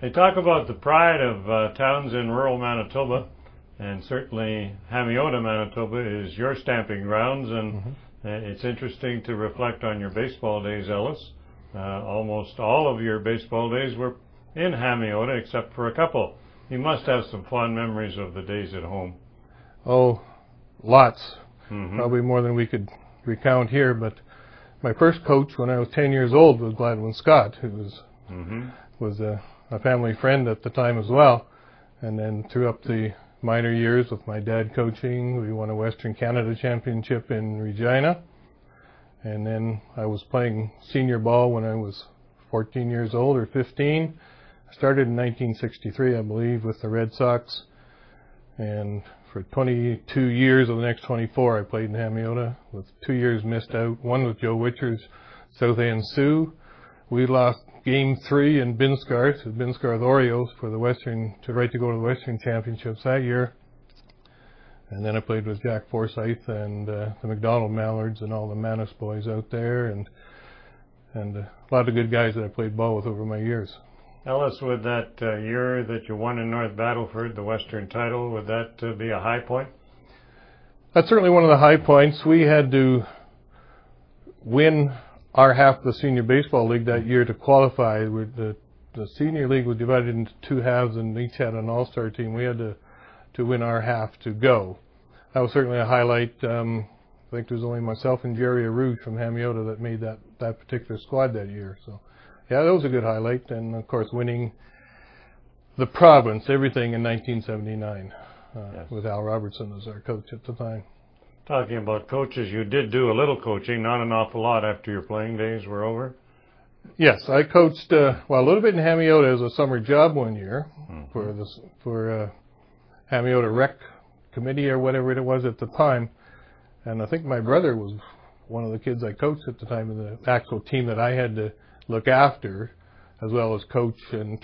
They talk about the pride of towns in rural Manitoba, and certainly Hamiota, Manitoba is your stamping grounds, and it's interesting to reflect on your baseball days, Ellis. Almost all of your baseball days were in Hamiota, except for a couple. You must have some fond memories of the days at home. Oh, lots. Probably more than we could recount here, but my first coach when I was 10 years old was Gladwin Scott, who was a family friend at the time as well. And then through up the minor years with my dad coaching, we won a Western Canada Championship in Regina. And then I was playing senior ball when I was 14 years old or 15. I started in 1963, I believe, with the Red Sox. And for 22 years of the next 24, I played in Hamiota, with 2 years missed out. One with Joe Witcher's South End Sioux. We lost Game 3 in Binscar to Binscar Orioles for the Western, to go to the Western Championships that year. And then I played with Jack Forsyth and the McDonald Mallards and all the Manus boys out there, and a lot of good guys that I played ball with over my years. Ellis, would that year that you won in North Battleford, the Western title, would that be a high point? That's certainly one of the high points. We had to win our half of the Senior Baseball League that year to qualify. The Senior League was divided into two halves, and each had an all-star team. We had to win our half to go. That was certainly a highlight. I think there was only myself and Jerry Arouge from Hamiota that made that particular squad that year. So, yeah, that was a good highlight. And, of course, winning the province, everything in 1979 with Al Robertson as our coach at the time. Talking about coaches, you did do a little coaching, not an awful lot after your playing days were over? Yes, I coached, a little bit in Hamiota as a summer job one year for Hamiota Rec Committee or whatever it was at the time. And I think my brother was one of the kids I coached at the time in the actual team that I had to look after, as well as coach and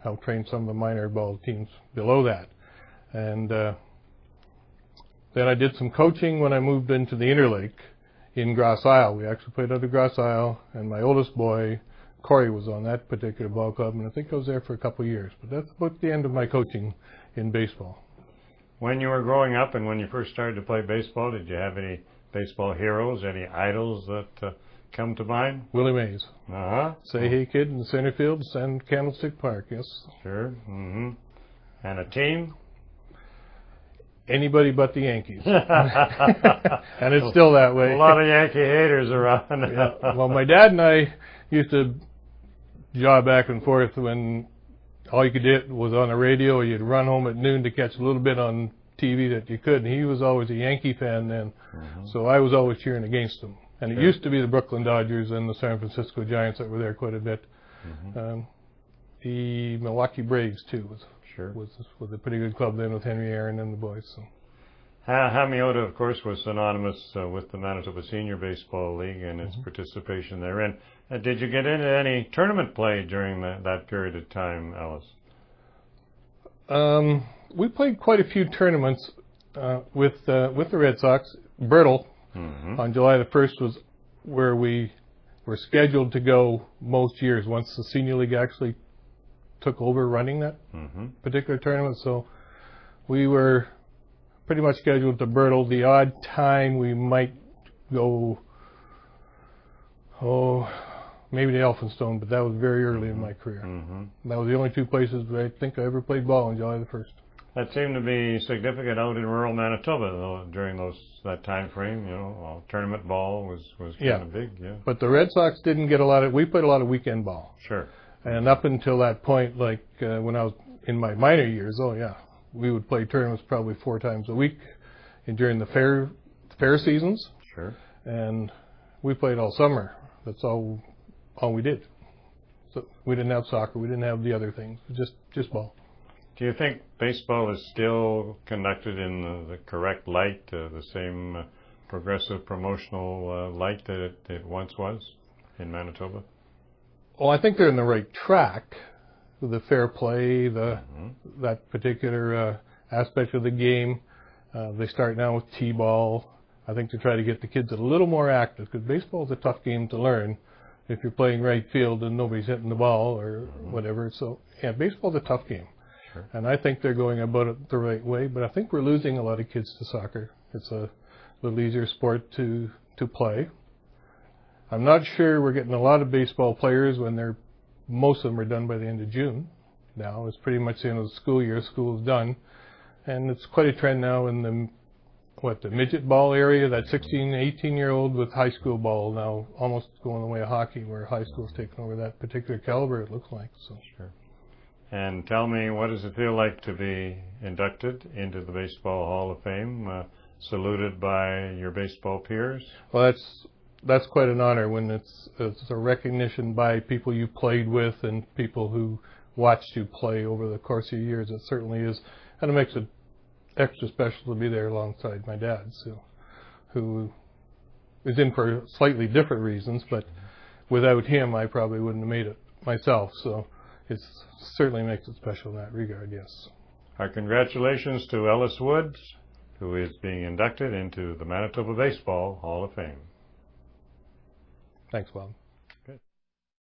help train some of the minor ball teams below that. And then I did some coaching when I moved into the Interlake in Grass Isle. We actually played under Grass Isle, and my oldest boy, Corey, was on that particular ball club, and I think I was there for a couple of years. But that's about the end of my coaching in baseball. When you were growing up and when you first started to play baseball, did you have any baseball heroes, any idols that come to mind? Willie Mays. Say Hey Kid in the center field and Candlestick Park, yes. Sure. And a team? Anybody but the Yankees. And it's still that way. A lot of Yankee haters around. Yeah. Well, my dad and I used to jog back and forth when all you could do was on the radio, or you'd run home at noon to catch a little bit on TV that you could. And he was always a Yankee fan then, so I was always cheering against him. And it used to be the Brooklyn Dodgers and the San Francisco Giants that were there quite a bit. The Milwaukee Braves, too, was a pretty good club then with Henry Aaron and the boys. So. Hamiota, of course, was synonymous with the Manitoba Senior Baseball League and its participation therein. Did you get into any tournament play during that period of time, Ellis? We played quite a few tournaments with the Red Sox. Bertle on July the 1st was where we were scheduled to go most years once the Senior League actually took over running that particular tournament. So we were pretty much scheduled to Bertle. The odd time we might go, maybe to Elphinstone, but that was very early in my career. That was the only two places I think I ever played ball on July the 1st. That seemed to be significant out in rural Manitoba, though, during that time frame. Tournament ball was kind of big. Yeah. But the Red Sox didn't get we played a lot of weekend ball. Sure. And up until that point, like when I was in my minor years, we would play tournaments probably 4 times a week during the fair seasons. Sure. And we played all summer. That's all we did. So we didn't have soccer. We didn't have the other things. Just ball. Do you think baseball is still conducted in the correct light, the same progressive promotional light that it once was in Manitoba? Well, I think they're in the right track. The fair play, that particular aspect of the game. They start now with T-ball. I think to try to get the kids a little more active, because baseball is a tough game to learn. if you're playing right field and nobody's hitting the ball or whatever. So, yeah, baseball's a tough game. Sure. And I think they're going about it the right way, but I think we're losing a lot of kids to soccer. It's a little easier sport to play. I'm not sure we're getting a lot of baseball players when most of them are done by the end of June. Now it's pretty much the end of the school year. School's done. And it's quite a trend now in the midget ball area, that 16, 18-year-old with high school ball now almost going the way of hockey, where high school's taken over that particular caliber, it looks like. So. Sure. And tell me, what does it feel like to be inducted into the Baseball Hall of Fame, saluted by your baseball peers? Well, that's quite an honor when it's a recognition by people you played with and people who watched you play over the course of years. It certainly is, and it makes it extra special to be there alongside my dad, who is in for slightly different reasons, but without him I probably wouldn't have made it myself, so it certainly makes it special in that regard, yes. Our congratulations to Ellis Woods, who is being inducted into the Manitoba Baseball Hall of Fame. Thanks, Bob.